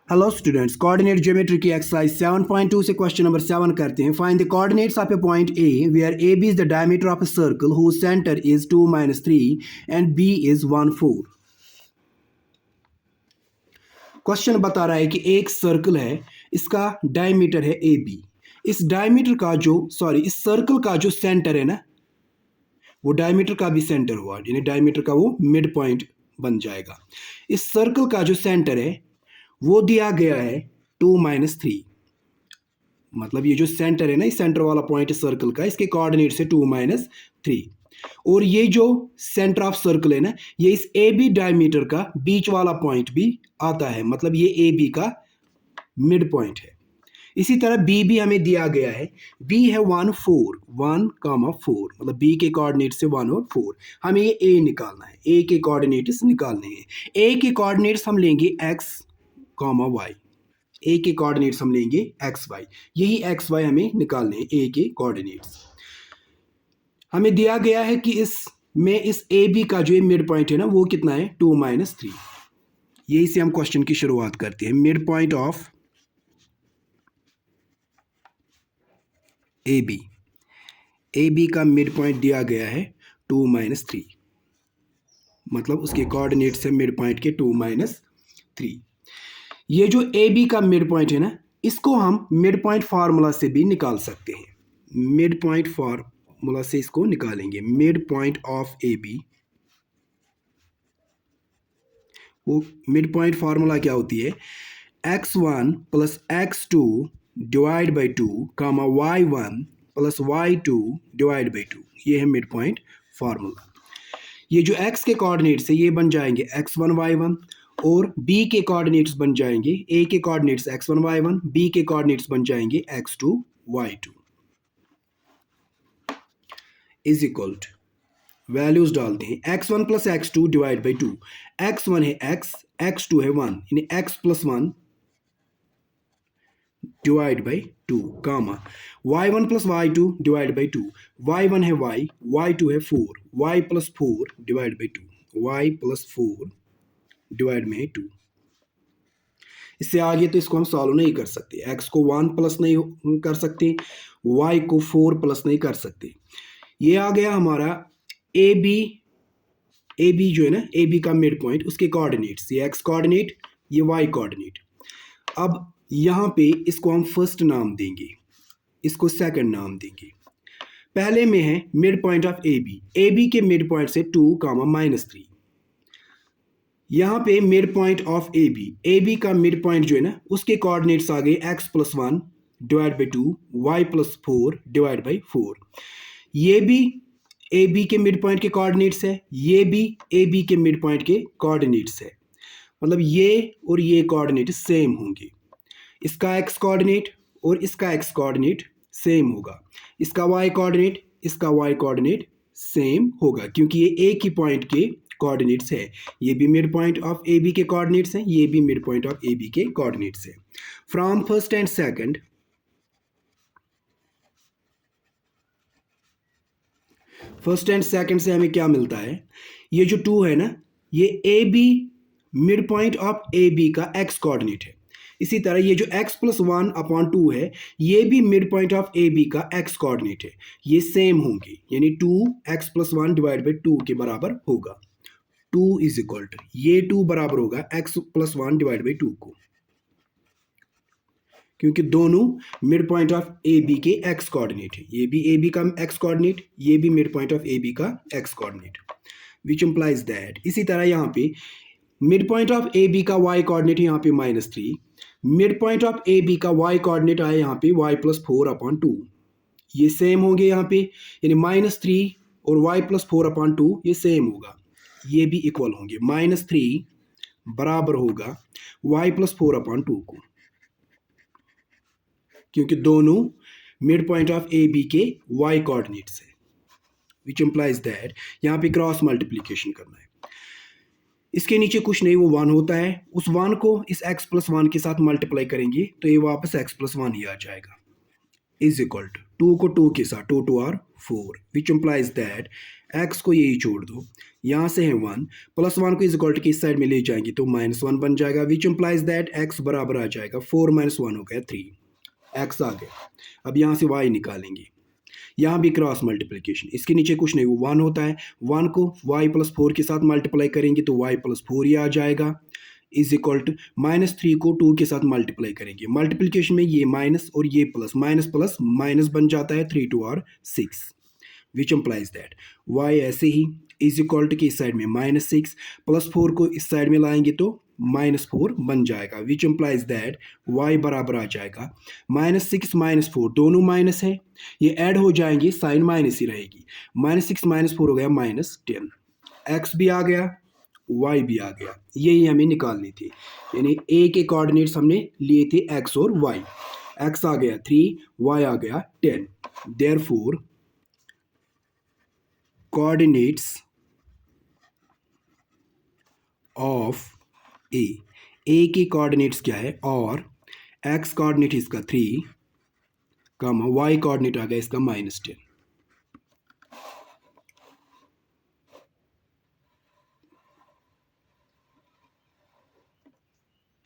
Hello students, coordinate geometry की exercise 7.2 से question number 7 करते हैं। Find the coordinates of a point A where A B is the diameter of a circle whose centre is 2-3 and B is 1-4। Question बता रहा है कि एक circle है, इसका डायमीटर है ए बी। इस डायमीटर का इस सर्कल का जो सेंटर है ना, वो डायमीटर का भी सेंटर हुआ, यानी डायमीटर का वो मिड पॉइंट बन जाएगा। इस सर्कल का जो सेंटर है वो दिया गया है 2-3। मतलब ये जो सेंटर है ना, इस सेंटर वाला पॉइंट सर्कल का, इसके कोऑर्डिनेट से 2-3। और ये जो सेंटर ऑफ सर्कल है ना, ये इस ए बी डायमीटर का बीच वाला पॉइंट भी आता है। मतलब ये ए बी का मिड पॉइंट है। इसी तरह बी भी हमें दिया गया है। बी है 1-4, 1,4, मतलब बी के कोऑर्डिनेट से 1 और 4। हमें ये ए निकालना है, ए के कोऑर्डिनेट्स निकालने हैं। ए के कोऑर्डिनेट्स हम लेंगे x, y। ए के कोऑर्डिनेट्स हम लेंगे एक्स वाई। यही एक्स वाई हमें निकालने हैं, ए के कोऑर्डिनेट्स। हमें दिया गया है कि इस ए बी का जो मिड पॉइंट है ना, वो कितना है 2-3। यही से हम क्वेश्चन की शुरुआत करते हैं। Mid point of A B, A B का मिड पॉइंट दिया गया है 2-3, मतलब उसके कोऑर्डिनेट से मिड पॉइंट के 2-3। ये जो ए बी का मिड पॉइंट है ना, इसको हम मिड पॉइंट फार्मूला से भी निकाल सकते हैं। मिड पॉइंट फार्मूला से इसको निकालेंगे। Mid point of A B, वो मिड पॉइंट फार्मूला क्या होती है, x1 plus x2 divide by 2 comma y1 plus y2 divide by 2। ये है मिड पॉइंट फार्मूला। ये जो x के कोऑर्डिनेट्स है ये बन जाएंगे x1 y1, और b के कोऑर्डिनेट्स बन जाएंगे, a के कोऑर्डिनेट्स x1 y1, b के कोऑर्डिनेट्स बन जाएंगे x2 y2। Is equal to values डालते हैं। x1 plus x2 divide by 2। x1 है x, x2 है 1, यानी x plus 1 divide by 2 comma y1 plus y2 divide by 2। y1 है y, y2 है 4, y plus 4 divide by 2, y plus 4 divide में 2। इससे आगे तो इसको हम सॉल्व नहीं कर सकते। x को 1 प्लस नहीं कर सकते, y को 4 प्लस नहीं कर सकते। ये आ गया हमारा ए बी जो है ना, ए बी का मिड पॉइंट, उसके कोऑर्डिनेट्स, ये x कोऑर्डिनेट, ये y कोऑर्डिनेट। अब यहाँ पे इसको हम फर्स्ट नाम देंगे, इसको सेकंड नाम देंगे। पहले में है mid point of A B के मिड पॉइंट से 2,-3। यहाँ पे mid point of A B का मिड पॉइंट जो है ना, उसके कोऑर्डिनेट्स आ गए x plus 1 divide by 2, y plus 4 divide by 4। ये भी ए बी के मिड पॉइंट के कोऑर्डिनेट्स है, ये भी ए बी के मिड पॉइंट के कोऑर्डिनेट्स है। मतलब ये और ये कोऑर्डिनेट सेम होंगे। इसका x कोऑर्डिनेट और इसका x कोऑर्डिनेट सेम होगा। इसका y कोऑर्डिनेट, इसका y कोऑर्डिनेट सेम होगा, क्योंकि ये एक ही पॉइंट के कोऑर्डिनेट्स है। ये भी mid point of A B के कोऑर्डिनेट्स हैं, ये भी mid point of A B के कोऑर्डिनेट्स है। From first and second, first and second से हमें क्या मिलता है, ये जो 2 है ना, ये A B mid point of A B का x कोऑर्डिनेट है। इसी तरह ये जो x प्लस 1/2 है, ये भी mid point of A B का x कोऑर्डिनेट है। ये सेम होंगे, यानी 2x प्लस 1 डिवाइड बाई 2 के बराबर होगा। 2 इज इक्वल टू, ये 2 बराबर होगा x प्लस 1 डिवाइड बाई 2 को, क्योंकि दोनों mid point of A B के x कोऑर्डिनेट है। ये भी ए बी का x कोऑर्डिनेट, ये भी mid point of A B का x coordinate, which implies that. इसी तरह यहाँ पे mid point of A B का y कोऑर्डिनेट यहाँ पे -3, mid point of A B का y कोऑर्डिनेट आया यहाँ पे y प्लस 4/2। ये सेम होंगे यहाँ पे, यानी -3 और y प्लस 4/2 ये सेम होगा, ये भी इक्वल होंगे। -3 बराबर होगा y प्लस 4/2 को, क्योंकि दोनों mid point of A B के y कोऑर्डिनेट्स है, विच इम्प्लाइज दैट यहाँ पे क्रॉस मल्टीप्लीकेशन करना है। इसके नीचे कुछ नहीं, वो 1 होता है। उस 1 को इस x प्लस 1 के साथ मल्टीप्लाई करेंगे तो ये वापस x प्लस 1 ही आ जाएगा। इज इक्वल टू 2 को 2 के साथ, 2 2 are 4, which implies that X को यही छोड़ दो, यहाँ से है 1, +1 को इज इक्वल टू किस साइड में ले जाएंगे तो -1 बन जाएगा, विच इम्प्लाइज दैट एक्स बराबर आ जाएगा 4 - 1 हो गया 3, एक्स आ गया। अब यहाँ से वाई निकालेंगे, यहाँ भी क्रॉस मल्टीप्लिकेशन, इसके नीचे कुछ नहीं, वो 1 होता है, 1 को y + 4 के साथ मल्टीप्लाई करेंगे तो y + 4 ही आ जाएगा, इज इक्वल टू -3 को 2 के साथ मल्टीप्लाई करेंगे, मल्टीप्लिकेशन में ये माइनस और ये प्लस, माइनस प्लस माइनस बन जाता है, 3 2 are 6, which implies that y ऐसे ही इज इक्वल टू कि इस साइड में -6 +4 को इस साइड में लाएंगे तो -4 बन जाएगा, विच इम्प्लाइज दैट y बराबर आ जाएगा -6 -4 दोनों माइनस है, ये ऐड हो जाएंगे, साइन माइनस ही रहेगी, -6 -4 हो गया -10, x भी आ गया y भी आ गया, यही हमें निकालनी थी, यानी a के कोऑर्डिनेट्स हमने लिए थे x और y, x आ गया 3, y आ गया 10, देयरफॉर कोऑर्डिनेट्स ऑफ ए की कोऑर्डिनेट्स क्या है, और x कोऑर्डिनेट इसका 3, y कोऑर्डिनेट आ गया इसका -10।